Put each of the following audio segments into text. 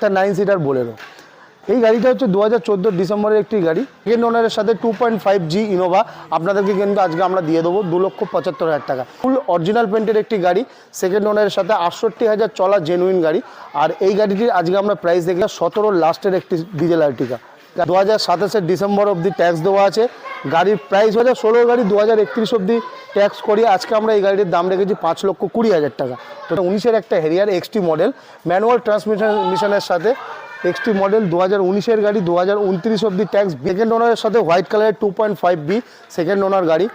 একটা 9 seater Bolero. এই গাড়িটা হচ্ছে 2014 ডিসেম্বরের একটি গাড়ি। সেকেন্ড ওনারের সাথে 2.5G ইনোভা আপনাদেরকে কিন্তু আজকে আমরা দিয়ে দেবো 2,75,000 টাকা। ফুল অরিজিনাল পেন্টের একটি গাড়ি, সেকেন্ড ওনারের সাথে 68,000 চলা জেনুইন গাড়ি। আর এই গাড়িটির আজকে আমরা প্রাইস দেখলাম 17 লাস্টের একটি ডিজেল আর্টিকা। 2027 ডিসেম্বর অবধি ট্যাক্স দেওয়া আছে। গাড়ির প্রাইস 2016 গাড়ি 2031 অবধি ট্যাক্স করিয়ে আজকে আমরা এই গাড়ির দাম রেখেছি 5,20,000 টাকা। তো 19-এর একটা হেরিয়ার এক্সটি মডেল, ম্যানুয়াল ট্রান্সমিশনের সাথে এক্সটি মডেল 2019-এর গাড়ি, 2029 অবধি ট্যাক্স। সেকেন্ড ওনারের সাথে হোয়াইট কালারের 2.5B সেকেন্ড ওনার গাড়ি।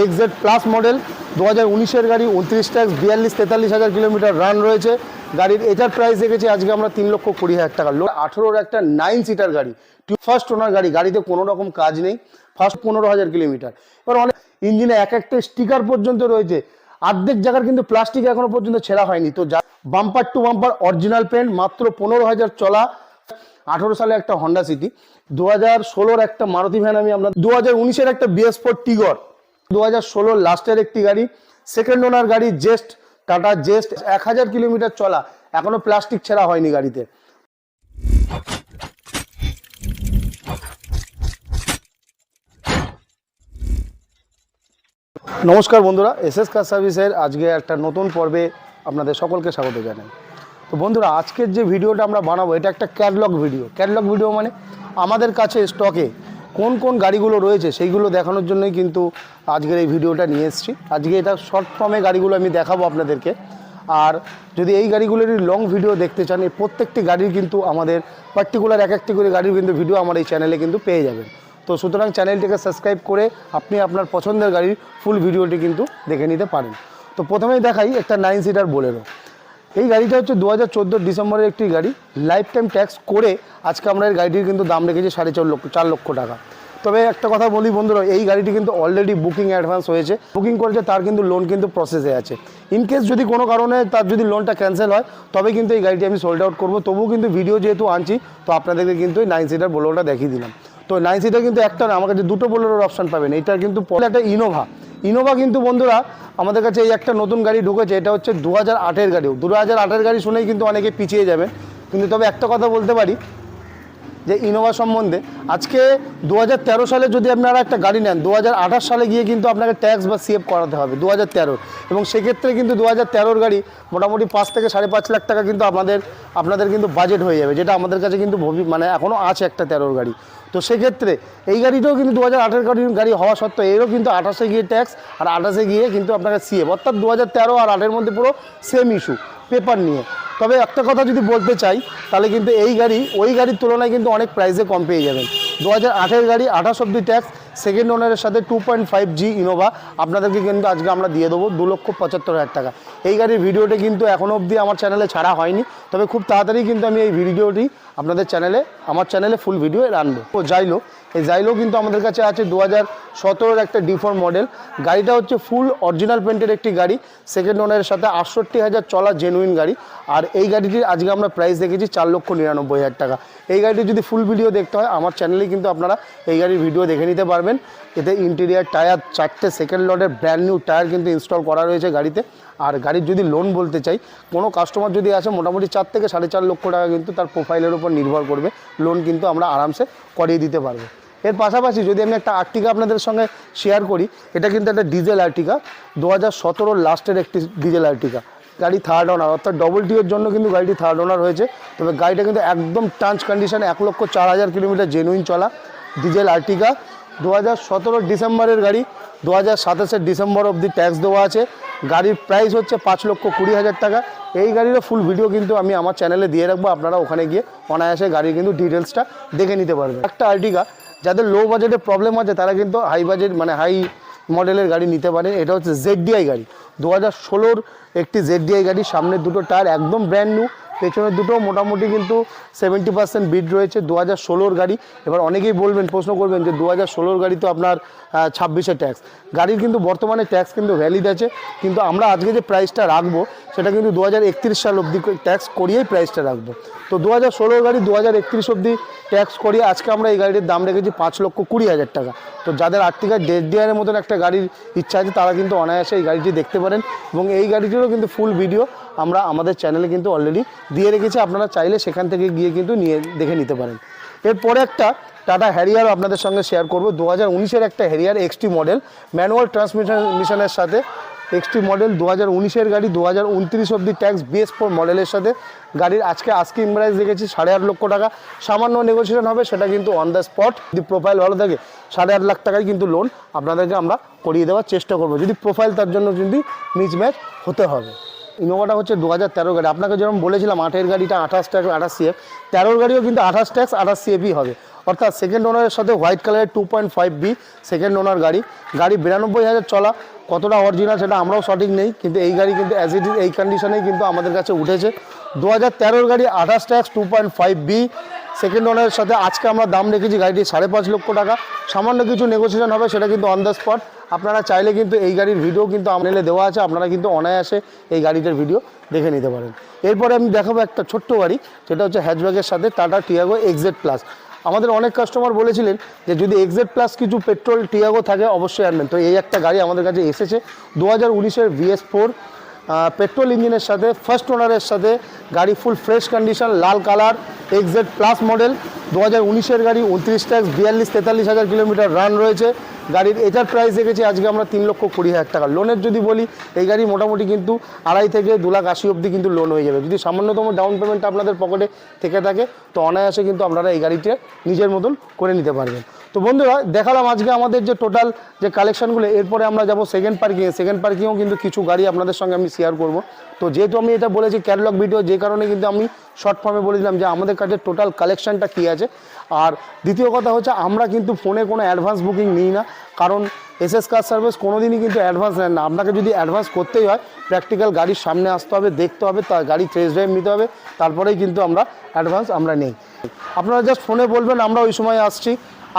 XZ প্লাস মডেল 2019-এর গাড়ি, 29 ট্যাক্স, 42-43 হাজার কিলোমিটার রান রয়েছে। গাড়ির এটার প্রাইস দেখেছি আজকে আমরা 3,20,000 টাকা। 18-র একটা 9 সিটার গাড়ি, ফার্স্ট ওনার গাড়ি, গাড়িতে কোনো রকম কাজ নেই, ফার্স্ট 15,000 কিলোমিটার। এবার অনেক ইঞ্জিনে এক একটা স্টিকার পর্যন্ত রয়েছে, অর্ধেক জায়গার কিন্তু প্লাস্টিক এখনো পর্যন্ত ছেঁড়া হয়নি। তো bumper to bumper original paint, মাত্র 15,000 চলা। 18 সালে একটা হন্ডা সিটি, 2016-র একটা মারুতি ভ্যান, আমি আপনার 2019-এর একটা BS4 টিগর, 2016 লাস্টের একটি গাড়ি, সেকেন্ড ওনার গাড়ি, জেস্ট, টাটা জেস্ট, 1000 কিলোমিটার চলা, এখনো প্লাস্টিক ছেঁড়া হয়নি গাড়িতে। নমস্কার বন্ধুরা, SS কার সার্ভিসের আজকে একটা নতুন পর্বে আপনাদের সকলকে স্বাগত জানাই। তো বন্ধুরা, আজকের যে ভিডিওটা আমরা বানাবো এটা একটা ক্যাটলগ ভিডিও। ক্যাটলগ ভিডিও মানে আমাদের কাছে স্টকে কোন কোন গাড়িগুলো রয়েছে সেইগুলো দেখানোর জন্যই কিন্তু আজকের এই ভিডিওটা নিয়ে এসেছি। আজকে এটা শর্ট ফর্মে গাড়িগুলো আমি দেখাবো আপনাদেরকে। আর যদি এই গাড়িগুলোরই লং ভিডিও দেখতে চান, এই প্রত্যেকটি গাড়ির কিন্তু আমাদের পার্টিকুলার এক একটি করে গাড়ির কিন্তু ভিডিও আমার এই চ্যানেলে কিন্তু পেয়ে যাবেন। তো সুতরাং চ্যানেলটিকে সাবস্ক্রাইব করে আপনি আপনার পছন্দের গাড়ির ফুল ভিডিওটি কিন্তু দেখে নিতে পারেন। তো প্রথমেই দেখাই একটা 9 সিটার বোলেরো। এই গাড়িটা হচ্ছে 2014 ডিসেম্বরের একটি গাড়ি, লাইফ টাইম ট্যাক্স করে আজকে আমরা এই গাড়িটির কিন্তু দাম রেখেছি 4.5 লক্ষ টাকা। তবে একটা কথা বলি বন্ধুরা, এই গাড়িটি কিন্তু অলরেডি বুকিং অ্যাডভান্স হয়েছে, বুকিং করেছে, তার কিন্তু লোন কিন্তু প্রসেসে আছে। ইনকেস যদি কোনো কারণে তার যদি লোনটা ক্যান্সেল হয় তবে কিন্তু এই গাড়িটি আমি সোল্ড আউট করবো। তবুও কিন্তু ভিডিও যেহেতু আনছি, তো আপনাদেরকে কিন্তু এই 9 সিটার বোলেরোটা দেখিয়ে দিলাম। তো 9 সিটার কিন্তু একটা না, আমার কাছে দুটো বোলেরোর অপশান পাবেন। এইটার কিন্তু পরে একটা ইনোভা কিন্তু বন্ধুরা আমাদের কাছে এই একটা নতুন গাড়ি ঢুকেছে। এটা হচ্ছে 2008-এর গাড়ি। 2008-এর গাড়ি শুনেই কিন্তু অনেকে পিছিয়ে যাবেন, কিন্তু তবে একটা কথা বলতে পারি যে ইনোভা সম্বন্ধে, আজকে 2013 সালে যদি আপনারা একটা গাড়ি নেন, 2028 সালে গিয়ে কিন্তু আপনাকে ট্যাক্স বা CF করাতে হবে 2013। এবং সেক্ষেত্রে কিন্তু 2013-র গাড়ি মোটামুটি 5 থেকে 5.5 লাখ টাকা কিন্তু আপনাদের কিন্তু বাজেট হয়ে যাবে, যেটা আমাদের কাছে কিন্তু মানে এখনও আছে একটা 13-র গাড়ি। তো সেক্ষেত্রে এই গাড়িটাও কিন্তু 2008-এর গাড়ি হওয়া সত্ত্বেও এরও কিন্তু 28-এ গিয়ে ট্যাক্স আর 28-এ গিয়ে কিন্তু আপনাকে CF, অর্থাৎ 2013 আর 8-এর মধ্যে পুরো সেম ইস্যু পেপার নিয়ে। তবে একটা কথা যদি বলতে চাই, তাহলে কিন্তু এই গাড়ি ওই গাড়ির তুলনায় কিন্তু অনেক প্রাইসে কম পেয়ে যাবেন। 2008-এর গাড়ি, 28 অবধি ট্যাক্স, সেকেন্ড ওনারের সাথে 2.5G ইনোভা আপনাদেরকে কিন্তু আজকে আমরা দিয়ে দেবো 2,75,000 টাকা। এই গাড়ির ভিডিওটি কিন্তু এখনও অবধি আমার চ্যানেলে ছাড়া হয়নি, তবে খুব তাড়াতাড়ি কিন্তু আমি এই ভিডিওটি আপনাদের আমার চ্যানেলে ফুল ভিডিও আনবো। তো এই জাইলো কিন্তু আমাদের কাছে আছে 2017-এর একটা D4 মডেল। গাড়িটা হচ্ছে ফুল অরিজিনাল পেন্টের একটি গাড়ি, সেকেন্ড ওনারের সাথে 68,000 চলা জেনুইন গাড়ি। আর এই গাড়িটির আজকে আমরা প্রাইস দেখেছি 4,99,000 টাকা। এই গাড়িটি যদি ফুল ভিডিও দেখতে হয় আমার চ্যানেলেই কিন্তু আপনারা এই গাড়ির ভিডিও দেখে নিতে পারবেন। এতে ইন্টেরিয়ার টায়ার 4টে সেকেন্ড লটের ব্র্যান্ড নিউ টায়ার কিন্তু ইনস্টল করা রয়েছে গাড়িতে। আর গাড়ির যদি লোন বলতে চাই, কোনো কাস্টমার যদি আসে মোটামুটি 4 থেকে 4.5 লক্ষ টাকা কিন্তু তার প্রোফাইলের উপর নির্ভর করবে, লোন কিন্তু আমরা আরামসে করিয়ে দিতে পারবো। এর পাশাপাশি যদি আমি একটা আর্টিকা আপনাদের সঙ্গে শেয়ার করি, এটা কিন্তু একটা ডিজেল আর্টিকা, 2017 লাস্টের একটি ডিজেল আর্টিকা গাড়ি, থার্ড ওনার, অর্থাৎ ডবল টিওর জন্য কিন্তু গাড়িটি থার্ড ওনার হয়েছে। তবে গাড়িটা কিন্তু একদম টাঞ্চ কন্ডিশনে, 1,04,000 কিলোমিটার জেনুইন চলা ডিজেল আর্টিকা। 2017 ডিসেম্বরের গাড়ি, 2027 ডিসেম্বর অবধি ট্যাক্স দেওয়া আছে। গাড়ির প্রাইস হচ্ছে 5,20,000 টাকা। এই গাড়িরও ফুল ভিডিও কিন্তু আমি আমার চ্যানেলে দিয়ে রাখবো, আপনারা ওখানে গিয়ে অনায়াসে গাড়ির কিন্তু ডিটেলসটা দেখে নিতে পারবেন। একটা আর্টিকা, যাদের লো বাজেটের প্রবলেম আছে তারা কিন্তু হাই বাজেট মানে হাই মডেলের গাড়ি নিতে পারে। এটা হচ্ছে ZDI গাড়ি, 2016-র একটি ZDI গাড়ি। সামনের দুটো টায়ার একদম ব্র্যান্ড নিউ, পেছনের দুটো মোটামুটি কিন্তু 70% বিট রয়েছে। 2016-র গাড়ি। এবার অনেকেই বলবেন, প্রশ্ন করবেন যে 2016-র গাড়ি তো আপনার 26-এ ট্যাক্স। গাড়ির কিন্তু বর্তমানে ট্যাক্স কিন্তু ভ্যালিড আছে, কিন্তু আমরা আজকে যে প্রাইসটা রাখবো সেটা কিন্তু 2031 সাল অবধি ট্যাক্স করিয়েই প্রাইসটা রাখবো। তো 2016-র গাড়ি 2031 অবধি ট্যাক্স করিয়ে আজকে আমরা এই গাড়ির দাম রেখেছি 5,20,000 টাকা। তো যাদের আর্টিকা ZDI এর মতন একটা গাড়ির ইচ্ছা আছে তারা কিন্তু অনায়াসে এই গাড়িটি দেখতে পারেন, এবং এই গাড়িটিরও কিন্তু ফুল ভিডিও আমরা আমাদের চ্যানেলে কিন্তু অলরেডি দিয়ে রেখেছি, আপনারা চাইলে সেখান থেকে গিয়ে কিন্তু দেখে নিতে পারেন। এরপরে একটা টাটা হ্যারিয়ারও আপনাদের সঙ্গে শেয়ার করব। 2019-এর একটা হ্যারিয়ার এক্সটি মডেল, ম্যানুয়াল ট্রান্সমিশনের সাথে এক্সটি মডেল, 2019-এর গাড়ি, 2029 অবধি ট্যাক্স, BS4 মডেলের সাথে গাড়ির আজকে আস্কিং প্রাইস দেখেছি 8.5 লক্ষ টাকা। সামান্য নেগোসিয়েশন হবে, সেটা কিন্তু অন দ্য স্পট। যদি প্রোফাইল ভালো থাকে 8.5 লাখ টাকায় কিন্তু লোন আপনাদেরকে আমরা করিয়ে দেওয়ার চেষ্টা করব, যদি প্রোফাইল তার জন্য যদি মিসম্যাচ হতে হবে। ইনোভাটা হচ্ছে 2013 গাড়ি, আপনাকে যেরকম বলেছিলাম 8-এর গাড়িটা 28 ট্যাক্স 28 CF, 13-র গাড়িও কিন্তু 28 ট্যাক্স 28 CFই হবে, অর্থাৎ সেকেন্ড ওনারের সাথে হোয়াইট কালারের 2.5B সেকেন্ড ওনার গাড়ি। 92,000 চলা, কতটা অরিজিনাল সেটা আমরাও সঠিক নেই, কিন্তু এই গাড়ি কিন্তু অ্যাজ ইট ইজ এই কন্ডিশনেই কিন্তু আমাদের কাছে উঠেছে। 2013-র গাড়ি 28 ট্যাক্স 2.5B সেকেন্ড ওনারের সাথে আজকে আমরা দাম রেখেছি গাড়িটি 5.5 লক্ষ টাকা। সামান্য কিছু নেগোসিয়েশন হবে, সেটা কিন্তু অন দ্য স্পট। আপনারা চাইলে কিন্তু এই গাড়ির ভিডিও কিন্তু আমাদের দেওয়া আছে, আপনারা কিন্তু অনায়াসে এই গাড়িটার ভিডিও দেখে নিতে পারেন। এরপরে আমি দেখাবো একটা ছোট্ট গাড়ি, সেটা হচ্ছে হ্যাচব্যাকের সাথে টাটা টিয়াগো XZ প্লাস। আমাদের অনেক কাস্টমার বলেছিলেন যে যদি XZ প্লাস কিছু পেট্রোল টিয়াগো থাকে অবশ্যই আনবেন, তো এই একটা গাড়ি আমাদের কাছে এসেছে 2019-এর BS4 পেট্রোল ইঞ্জিনের সাথে, ফার্স্ট ওনারের সাথে গাড়ি, ফুল ফ্রেশ কন্ডিশন, লাল কালার, XZ প্লাস মডেল, 2019-এর গাড়ি, 29 ট্যাক্স, 42-43 হাজার কিলোমিটার রান রয়েছে গাড়ির। এটার প্রাইস দেখেছি আজকে আমরা 3,20,000 টাকা। লোনের যদি বলি এই গাড়ি মোটামুটি কিন্তু 2.5 থেকে 2,80,000 অবধি কিন্তু লোন হয়ে যাবে, যদি সামান্যতম ডাউন পেমেন্ট আপনাদের পকেটে থেকে থাকে তো অনায়াসে কিন্তু আপনারা এই গাড়িটা নিজের মতন করে নিতে পারবেন। তো বন্ধুরা দেখালাম আজকে আমাদের যে টোটাল যে কালেকশানগুলো, এরপরে আমরা যাব সেকেন্ড পার্কিংয়ে। সেকেন্ড পার্কিংয়েও কিন্তু কিছু গাড়ি আপনাদের সঙ্গে আমি শেয়ার করব। তো যেহেতু আমি এটা বলেছি ক্যাটালগ ভিডিও, যে কারণে কিন্তু আমি শর্ট ফর্মে বলেছিলাম যে আমাদের কাছে টোটাল কালেকশানটা কী আছে। আর দ্বিতীয় কথা হচ্ছে আমরা কিন্তু ফোনে কোনো অ্যাডভান্স বুকিং নিই না, কারণ SS কার সার্ভিস কোনো দিনই কিন্তু অ্যাডভান্স নেন না। আপনাকে যদি অ্যাডভান্স করতেই হয় প্র্যাকটিক্যাল গাড়ির সামনে আসতে হবে, দেখতে হবে, তার গাড়ি টেস্ট ড্রাইভ নিতে হবে, তারপরেই কিন্তু আমরা অ্যাডভান্স আমরা নেই। আপনারা জাস্ট ফোনে বলবেন আমরা ওই সময় আসছি,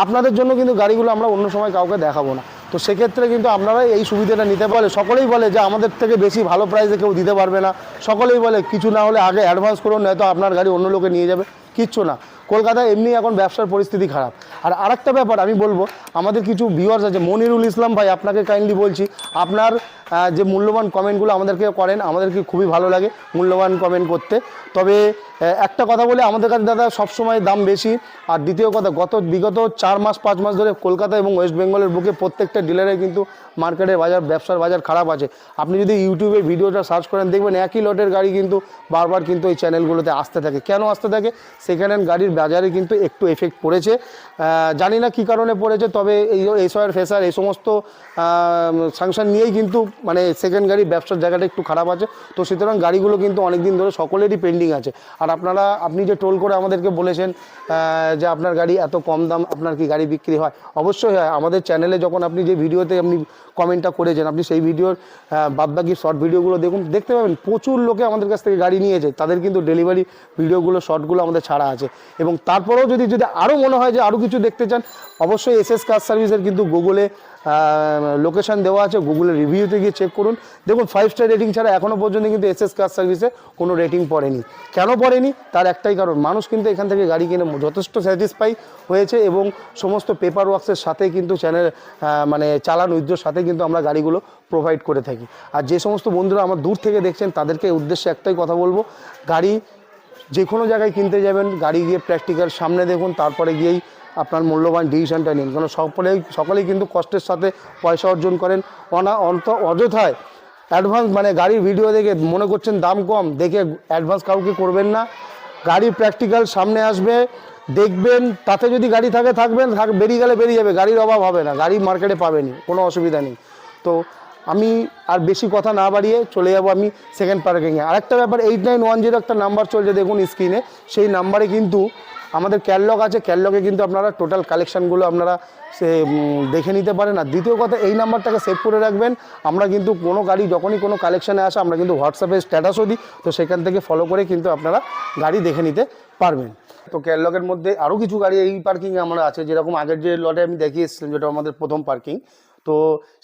আপনাদের জন্য কিন্তু গাড়িগুলো আমরা অন্য সময় কাউকে দেখাবো না। তো সেক্ষেত্রে কিন্তু আপনারা এই সুবিধাটা নিতে পারে। সকলেই বলে যে আমাদের থেকে বেশি ভালো প্রাইসে কেউ দিতে পারবে না, সকলেই বলে কিছু না হলে আগে অ্যাডভান্স করুন, নয়তো আপনার গাড়ি অন্য লোকে নিয়ে যাবে। কিচ্ছু না, কলকাতায় এমনি এখন ব্যবসার পরিস্থিতি খারাপ। আর আরেকটা ব্যাপার আমি বলবো, আমাদের কিছু ভিউয়ার্স আছে, মনিরুল ইসলাম ভাই, আপনাকে কাইন্ডলি বলছি, আপনার যে মূল্যবান কমেন্টগুলো আমাদেরকে করেন, আমাদেরকে খুবই ভালো লাগে মূল্যবান কমেন্ট করতে। তবে একটা কথা বলে, আমাদের কাছে দাদা সবসময় দাম বেশি। আর দ্বিতীয় কথা, বিগত 4 মাস 5 মাস ধরে কলকাতা এবং ওয়েস্ট বেঙ্গলের বুকে প্রত্যেকটা ডিলারে কিন্তু মার্কেটের বাজার, ব্যবসার বাজার খারাপ আছে। আপনি যদি ইউটিউবে ভিডিওটা সার্চ করেন দেখবেন একই লটের গাড়ি কিন্তু বারবার কিন্তু এই চ্যানেলগুলোতে আসতে থাকে। কেন আসতে থাকে? সেকেন্ড হ্যান্ড গাড়ির বাজারে কিন্তু একটু এফেক্ট পড়েছে, জানি না কী কারণে পড়েছে, তবে এই এসআর ফেসার এই সমস্ত সাংশন নিয়েই কিন্তু মানে সেকেন্ড গাড়ির ব্যবসার জায়গাটা একটু খারাপ আছে। তো সুতরাং গাড়িগুলো কিন্তু অনেক দিন ধরে সকলেরই পেন্ডিং আছে। আর আপনি যে টোল করে আমাদেরকে বলেছেন যে আপনার গাড়ি এত কম দাম, আপনার কি গাড়ি বিক্রি হয়? অবশ্যই হয়। আমাদের চ্যানেলে যখন আপনি যে ভিডিওতে আপনি কমেন্টটা করেছেন, আপনি সেই ভিডিওর বাদবাকি শর্ট ভিডিওগুলো দেখতে পাবেন, প্রচুর লোকে আমাদের কাছ থেকে গাড়ি নিয়েছে, তাদের কিন্তু ডেলিভারি ভিডিওগুলো শর্টগুলো আমাদের ছাড়া আছে। এবং তারপরেও যদি আরও মনে হয় যে আরও কিছু দেখতে চান, অবশ্যই SS কার সার্ভিসের কিন্তু গুগলে লোকেশান দেওয়া আছে, গুগলে রিভিউতে গিয়ে চেক করুন, দেখুন 5 স্টার রেটিং ছাড়া এখনও পর্যন্ত কিন্তু SS কার সার্ভিসে কোনো রেটিং পড়েনি। কেন পড়েনি? তার একটাই কারণ, মানুষ কিন্তু এখান থেকে গাড়ি কিনে যথেষ্ট স্যাটিসফাই হয়েছে এবং সমস্ত পেপার ওয়ার্কসের সাথে কিন্তু চ্যানেল মানে চালান উইথড্রোর সাথে কিন্তু আমরা গাড়িগুলো প্রোভাইড করে থাকি। আর যে সমস্ত বন্ধুরা আমার দূর থেকে দেখছেন তাদেরকে উদ্দেশ্যে একটাই কথা বলবো, গাড়ি যে কোনো জায়গায় কিনতে যাবেন, গাড়ি গিয়ে প্র্যাকটিক্যাল সামনে দেখুন, তারপরে গিয়েই আপনার মূল্যবান ডিসিশনটা নিন। কারণ সকলেই কিন্তু কষ্টের সাথে পয়সা অর্জন করেন, অযথায় অ্যাডভান্স মানে গাড়ির ভিডিও দেখে মনে করছেন দাম কম দেখে অ্যাডভান্স কাউকে করবেন না। গাড়ি প্র্যাকটিক্যাল সামনে আসবে, দেখবেন, তাতে যদি গাড়ি থাকে থাকবেন, বেরিয়ে গেলে বেরিয়ে যাবে, গাড়ির অভাব হবে না, গাড়ি মার্কেটে পাবেনি, কোনো অসুবিধা নেই। তো আমি আর বেশি কথা না বাড়িয়ে চলে যাব আমি সেকেন্ড পার্কিংয়ে। আরেকটা ব্যাপার, 8910 একটা নাম্বার চলছে দেখুন স্ক্রিনে, সেই নাম্বারে কিন্তু আমাদের ক্যাটলগ আছে, ক্যাটলগে কিন্তু আপনারা টোটাল কালেকশানগুলো আপনারা দেখে নিতে পারেন। আর দ্বিতীয় কথা, এই নাম্বারটাকে সেভ করে রাখবেন। আমরা কিন্তু কোনো গাড়ি যখনই কোনো কালেকশানে আসে আমরা কিন্তু হোয়াটসঅ্যাপে স্ট্যাটাসও দিই, তো সেখান থেকে ফলো করে কিন্তু আপনারা গাড়ি দেখে নিতে পারবেন। তো ক্যাটলগের মধ্যে আরও কিছু গাড়ি এই পার্কিংয়ে আমরা আছে, যেরকম আগের যে লটে আমি দেখিয়ে এসেছিলাম যেটা আমাদের প্রথম পার্কিং, তো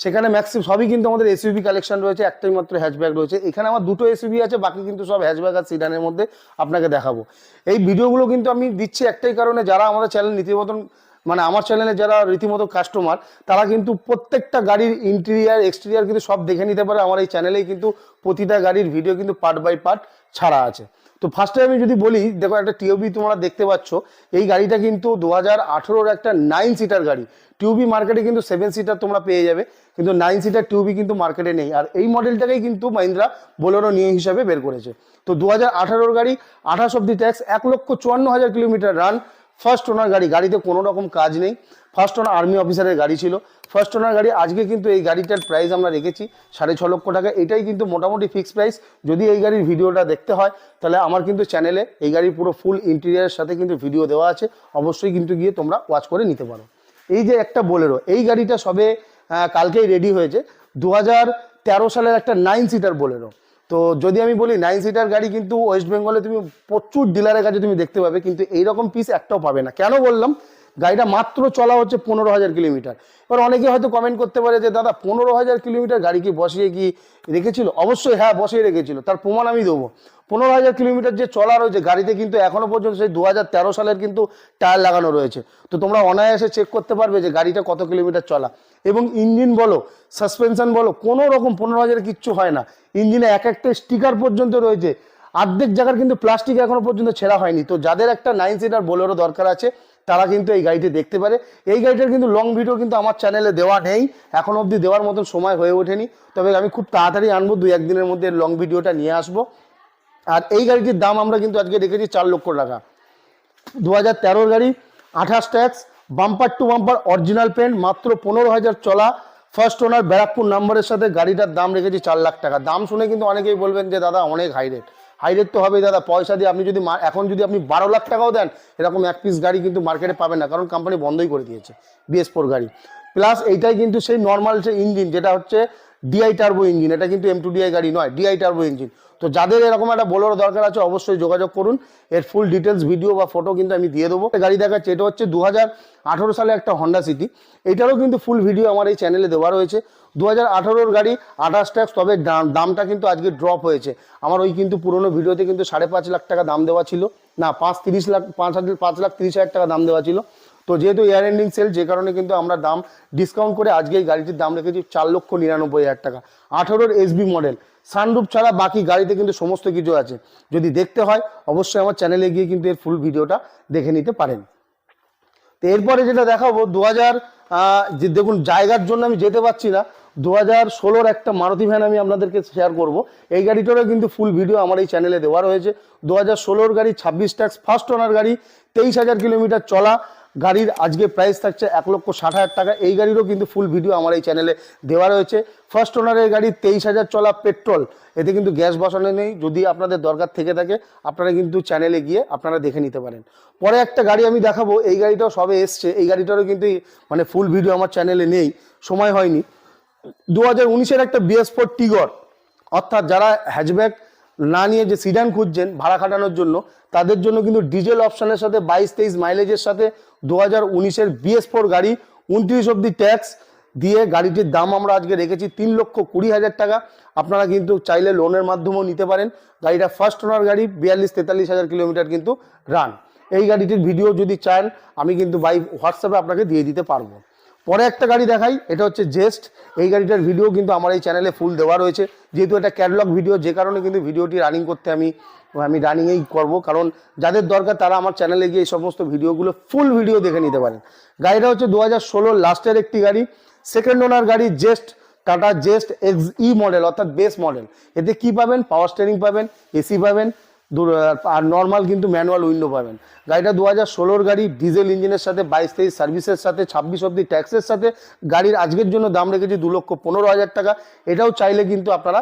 সেখানে ম্যাক্সিমাম সবই কিন্তু আমাদের এসইউভি কালেকশন রয়েছে, একটাই মাত্র হ্যাচব্যাক রয়েছে। এখানে আমার 2টো এসইউভি আছে, বাকি কিন্তু সব হ্যাচব্যাক আর সিডানের মধ্যে আপনাকে দেখাবো। এই ভিডিওগুলো কিন্তু আমি দিচ্ছি একটাই কারণে, যারা আমাদের চ্যানেল নীতিবর্তন মানে আমার চ্যানেলে যারা রীতিমতো কাস্টমার তারা কিন্তু প্রত্যেকটা গাড়ির ইন্টেরিয়ার এক্সটেরিয়ার কিন্তু সব দেখে নিতে পারে। আমার এই চ্যানেলেই কিন্তু প্রতিটা গাড়ির ভিডিও কিন্তু পার্ট বাই পার্ট ছাড়া আছে। তো ফার্স্টে আমি যদি বলি, দেখো একটা টিওবি তোমরা দেখতে পাচ্ছ, এই গাড়িটা কিন্তু 2018-র একটা 9 সিটার গাড়ি। টিউবি মার্কেটে কিন্তু 7 সিটার তোমরা পেয়ে যাবে, কিন্তু 9 সিটার টিউবি কিন্তু মার্কেটে নেই। আর এই মডেলটাকেই কিন্তু মাহিন্দ্রা বোলেরো নিয়ে হিসাবে বের করেছে। তো 2018-র গাড়ি, 28 অব্দি tax, 1,54,000 kilometre run, first owner গাড়ি, গাড়িতে কোনো রকম কাজ নেই, ফার্স্ট ওনার আর্মি অফিসারের গাড়ি ছিল, ফার্স্ট ওনার গাড়ি। আজকে কিন্তু এই গাড়িটার প্রাইস আমরা রেখেছি 6.5 লক্ষ টাকা। এটাই কিন্তু মোটামুটি ফিক্সড প্রাইস। যদি এই গাড়ির ভিডিওটা দেখতে হয় তাহলে আমার কিন্তু চ্যানেলে এই গাড়ির পুরো ফুল ইন্টেরিয়ারের সাথে কিন্তু ভিডিও দেওয়া আছে, অবশ্যই কিন্তু গিয়ে তোমরা ওয়াচ করে নিতে পারো। এই যে একটা বোলেরো, এই গাড়িটা সবে কালকেই রেডি হয়েছে, 2013 সালের একটা 9 সিটার বোলেরো। তো যদি আমি বলি 9 সিটার গাড়ি কিন্তু ওয়েস্ট বেঙ্গলে তুমি প্রচুর ডিলারের কাছে তুমি দেখতে পাবে, কিন্তু এইরকম পিস একটাও পাবে না। কেন বললাম? গাড়িটা মাত্র চলা হচ্ছে 15,000 কিলোমিটার। এবার অনেকে হয়তো কমেন্ট করতে পারে যে দাদা 15,000 কিলোমিটার গাড়ি কি বসিয়ে কি রেখেছিল? অবশ্যই হ্যাঁ, বসিয়ে রেখেছিল, তার প্রমাণ আমি দেবো। 15,000 কিলোমিটার যে চলা রয়েছে গাড়িতে, কিন্তু এখনো পর্যন্ত সেই 2013 সালের কিন্তু টায়ার লাগানো রয়েছে। তো তোমরা অনায়াসে চেক করতে পারবে যে গাড়িটা কত কিলোমিটার চলা। এবং ইঞ্জিন বলো, সাসপেনশন বলো, কোনো রকম 15,000 কিচ্ছু হয় না। ইঞ্জিনে এক একটা স্টিকার পর্যন্ত রয়েছে, অর্ধেক জায়গার কিন্তু প্লাস্টিক এখনো পর্যন্ত ছেঁড়া হয়নি। তো যাদের একটা 9 সিটার বোলেরো দরকার আছে তারা কিন্তু এই গাড়িটি দেখতে পারে। এই গাড়িটার কিন্তু লং ভিডিও কিন্তু আমার চ্যানেলে দেওয়া নেই, এখন অবধি দেওয়ার মতন সময় হয়ে ওঠেনি। তবে আমি খুব তাড়াতাড়ি আনবো, 2-1 দিনের মধ্যে লং ভিডিওটা নিয়ে আসবো। আর এই গাড়িটির দাম আমরা কিন্তু আজকে রেখেছি 4 লক্ষ টাকা। 2013 গাড়ি, 28 tax, bumper to bumper, original paint, মাত্র 15,000 চলা, ফার্স্ট ওনার, ব্যারাকপুর নাম্বারের সাথে গাড়িটার দাম রেখেছি 4 লাখ টাকা। দাম শুনে কিন্তু অনেকেই বলবেন যে দাদা অনেক হাই রেট। হাই রেট তো হবেই দাদা, পয়সা দিয়ে আপনি যদি এখন যদি আপনি 12 লাখ টাকাও দেন, এরকম এক পিস গাড়ি কিন্তু মার্কেটে পাবেন না, কারণ কোম্পানি বন্ধই করে দিয়েছে BS4 গাড়ি। প্লাস এইটাই কিন্তু সেই নর্মাল যে ইঞ্জিন, যেটা হচ্ছে DI টার্বো ইঞ্জিন, এটা কিন্তু M2DI গাড়ি নয়, DI টার্বো ইঞ্জিন। তো যাদের এরকম একটা বোলেরো দরকার আছে অবশ্যই যোগাযোগ করুন। এর ফুল ডিটেলস ভিডিও বা ফটো কিন্তু আমি দিয়ে দেবো। গাড়ি দেখাচ্ছে, এটা হচ্ছে 2018 সালে একটা হন্ডা সিটি। এটারও কিন্তু ফুল ভিডিও আমার এই চ্যানেলে দেওয়া রয়েছে। 2018-র গাড়ি, 28 ট্যাক্স, তবে দামটা কিন্তু আজকে ড্রপ হয়েছে। আমার ওই কিন্তু পুরোনো ভিডিওতে কিন্তু 5.5 লাখ টাকা দাম দেওয়া ছিল, না 5,30,000 টাকা দাম দেওয়া ছিল। তো যেহেতু ইয়ার এন্ডিং সেল, যে কারণে কিন্তু আমরা দাম ডিসকাউন্ট করে আজকে এই গাড়িটির দাম রেখেছি 4,99,000 টাকা। 18-র SB মডেল, সানরুফ ছাড়া বাকি গাড়িতে কিন্তু সমস্ত কিছু আছে। যদি দেখতে হয় অবশ্যই আমার চ্যানেলে গিয়ে কিন্তু এর ফুল ভিডিওটা দেখে নিতে পারেন। তো এরপরে যেটা দেখাবো, যে দেখুন জায়গার জন্য আমি যেতে পারছি না, 2016-র একটা মারুতি ভ্যান আমি আপনাদেরকে শেয়ার করব। এই গাড়িটারও কিন্তু ফুল ভিডিও আমার এই চ্যানেলে দেওয়া রয়েছে। 2016-র গাড়ি, 26 ট্যাক্স, ফার্স্ট ওনার গাড়ি, 23,000 কিলোমিটার চলা। গাড়ির আজকে প্রাইস থাকছে 1,60,000 টাকা। এই গাড়িরও কিন্তু ফুল ভিডিও আমার এই চ্যানেলে দেওয়া রয়েছে। ফার্স্ট ওনারের গাড়ি, 23,000 চলা, পেট্রোল, এতে কিন্তু গ্যাস বসানো নেই। যদি আপনাদের দরকার থেকে থাকে আপনারা কিন্তু চ্যানেলে গিয়ে আপনারা দেখে নিতে পারেন। পরে একটা গাড়ি আমি দেখাবো, এই গাড়িটাও সবে এসছে, এই গাড়িটারও কিন্তু মানে ফুল ভিডিও আমার চ্যানেলে নেই, সময় হয়নি। 2019-এর একটা BS4 টিগর, অর্থাৎ যারা হ্যাচব্যাক না নিয়ে যে সিডান খুঁজছেন ভাড়া খাটানোর জন্য, তাদের জন্য কিন্তু ডিজেল অপশানের সাথে 22-23 মাইলেজের সাথে 2019-এর BS4 গাড়ি, 29 অব্দি ট্যাক্স দিয়ে গাড়িটির দাম আমরা আজকে রেখেছি 3,20,000 টাকা। আপনারা কিন্তু চাইলে লোনের মাধ্যমেও নিতে পারেন। গাড়িটা ফার্স্ট ওনার গাড়ি, 42-43,000 কিলোমিটার কিন্তু রান। এই গাড়িটির ভিডিও যদি চান আমি কিন্তু বাই হোয়াটসঅ্যাপে আপনাকে দিয়ে দিতে পারবো। পরে একটা গাড়ি দেখাই, এটা হচ্ছে জেস্ট। এই গাড়িটার ভিডিও কিন্তু আমার এই চ্যানেলে ফুল দেওয়া রয়েছে, যেহেতু এটা ক্যাটালগ ভিডিও, যে কারণে কিন্তু ভিডিওটি রানিং করতে আমি রানিংয়েই করব, কারণ যাদের দরকার তারা আমার চ্যানেলে গিয়ে এই সমস্ত ভিডিওগুলো ফুল ভিডিও দেখে নিতে পারেন। গাড়িটা হচ্ছে 2016 লাস্টের একটি গাড়ি, সেকেন্ড ওনার গাড়ি, জেস্ট, টাটা জেস্ট XE মডেল, অর্থাৎ বেস মডেল। এতে কি পাবেন? পাওয়ার স্টিয়ারিং পাবেন, AC পাবেন, আর নর্মাল কিন্তু ম্যানুয়াল উইন্ডো পাবেন। গাড়িটা 2016-র গাড়ি, ডিজেল ইঞ্জিনের সাথে, 22-23 সার্ভিসের সাথে, 26 অব্দি ট্যাক্সের সাথে। গাড়ির আজকের জন্য দাম রেখেছি 2,15,000 টাকা। এটাও চাইলে কিন্তু আপনারা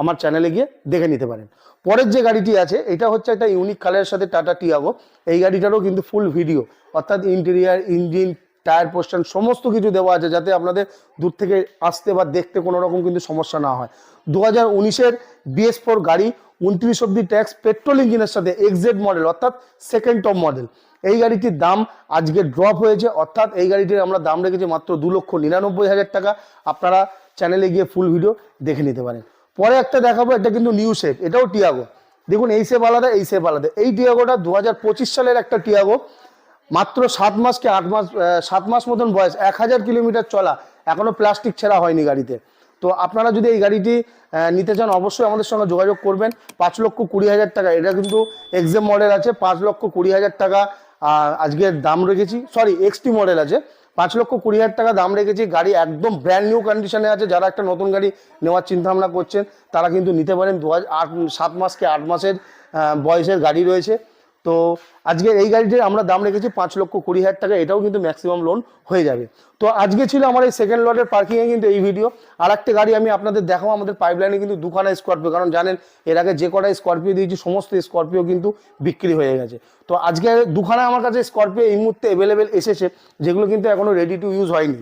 আমার চ্যানেলে গিয়ে দেখে নিতে পারেন। পরের যে গাড়িটি আছে এটা হচ্ছে একটা ইউনিক কালারের সাথে টাটা টিয়াগো। এই গাড়িটারও কিন্তু ফুল ভিডিও, অর্থাৎ ইন্টেরিয়ার, ইঞ্জিন, টায়ার পোর্শন সমস্ত কিছু দেওয়া আছে, যাতে আপনাদের দূর থেকে আসতে বা দেখতে কোনো রকম কিন্তু সমস্যা না হয়। 2019-এর BS4 গাড়ি, 29 অব্দি ট্যাক্স, পেট্রোল ইঞ্জিনের সাথে, XZ মডেল, অর্থাৎ সেকেন্ড টপ মডেল। এই গাড়িটির দাম আজকে ড্রপ হয়েছে, অর্থাৎ এই গাড়িটির আমরা দাম রেখেছি মাত্র 2,99,000 টাকা। আপনারা চ্যানেলে গিয়ে ফুল ভিডিও দেখে নিতে পারেন। পরে একটা দেখাবো, এটা কিন্তু নিউ শেপ, এটাও টিয়াগো। দেখুন এই শেপ আলাদা, এই শেপ আলাদা। এই টিয়াগোটা 2025 সালের একটা টিয়াগো, মাত্র 7 মাস কি 8 মাস, 7 মাস মতন বয়স, 1000 কিলোমিটার চলা, এখনো প্লাস্টিক ছেঁড়া হয়নি গাড়িতে। তো আপনারা যদি এই গাড়িটি নিতে চান অবশ্যই আমাদের সঙ্গে যোগাযোগ করবেন। 5,20,000 টাকা, এটা কিন্তু এক্সএম মডেল আছে, 5,20,000 টাকা আজকের দাম রেখেছি। সরি, এক্সটি মডেল আছে, 5,20,000 টাকা দাম রেখেছি। গাড়ি একদম ব্র্যান্ড নিউ কন্ডিশনে আছে। যারা একটা নতুন গাড়ি নেওয়ার চিন্তা ভাবনা করছেন তারা কিন্তু নিতে পারেন। 7 মাস কি 8 মাসের বয়সের গাড়ি রয়েছে। তো আজকে এই গাড়িটির আমরা দাম রেখেছি 5,20,000 টাকা, এটাও কিন্তু ম্যাক্সিমাম লোন হয়ে যাবে। তো আজকে ছিল আমার এই সেকেন্ড লটের পার্কিংয়ে কিন্তু এই ভিডিও। আর একটা গাড়ি আমি আপনাদের দেখাবো, আমাদের পাইপলাইনে কিন্তু 2খানা স্করপিও, কারণ জানেন এর আগে যে কটা স্করপিও দিয়েছি সমস্ত স্করপিও কিন্তু বিক্রি হয়ে গেছে। তো আজকে 2খানা আমার কাছে স্করপিও এই মুহূর্তে অ্যাভেলেবেল এসেছে, যেগুলো কিন্তু এখনো রেডি টু ইউজ হয়নি।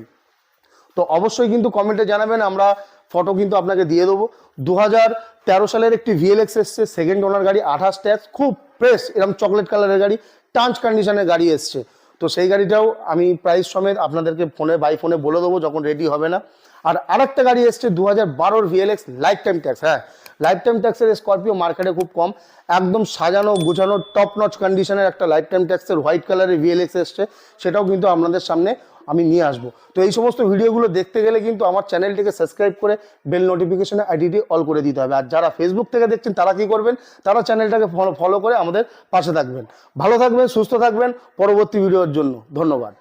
তো অবশ্যই কিন্তু কমেন্টে জানাবেন, আমরা ফটো কিন্তু আপনাকে দিয়ে দেবো। 2013 সালের একটি ভিএলএক্স এসছে, সেকেন্ড ওনার গাড়ি, 28 ট্যাক্স, খুব ফ্রেশ, এরকম চকলেট কালারের গাড়ি, টাঞ্চ কন্ডিশনের গাড়ি এসছে। তো সেই গাড়িটাও আমি প্রাইস সমেত আপনাদেরকে বাই ফোনে বলে দেবো যখন রেডি হবে না। আর আরেকটা গাড়ি এসছে 2012 ভিএলএক্স লাইফ টাইম ট্যাক্স। হ্যাঁ, লাইফ টাইম ট্যাক্সের স্করপিও মার্কেটে খুব কম, একদম সাজানো গুছানো টপ নচ কন্ডিশনের একটা লাইফ টাইম ট্যাক্সের হোয়াইট কালারের ভিএলএক্স এসছে, সেটাও কিন্তু আপনাদের সামনে আমি নিয়ে আসবো। তো এই সমস্ত ভিডিওগুলো দেখতে গেলে কিন্তু আমার চ্যানেলটিকে সাবস্ক্রাইব করে বেল নোটিফিকেশনে আইডিটি অল করে দিতে হবে। আর যারা ফেসবুক থেকে দেখছেন তারা কি করবেন, তারা চ্যানেলটাকে ফলো করে আমাদের পাশে থাকবেন। ভালো থাকবেন, সুস্থ থাকবেন, পরবর্তী ভিডিওর জন্য ধন্যবাদ।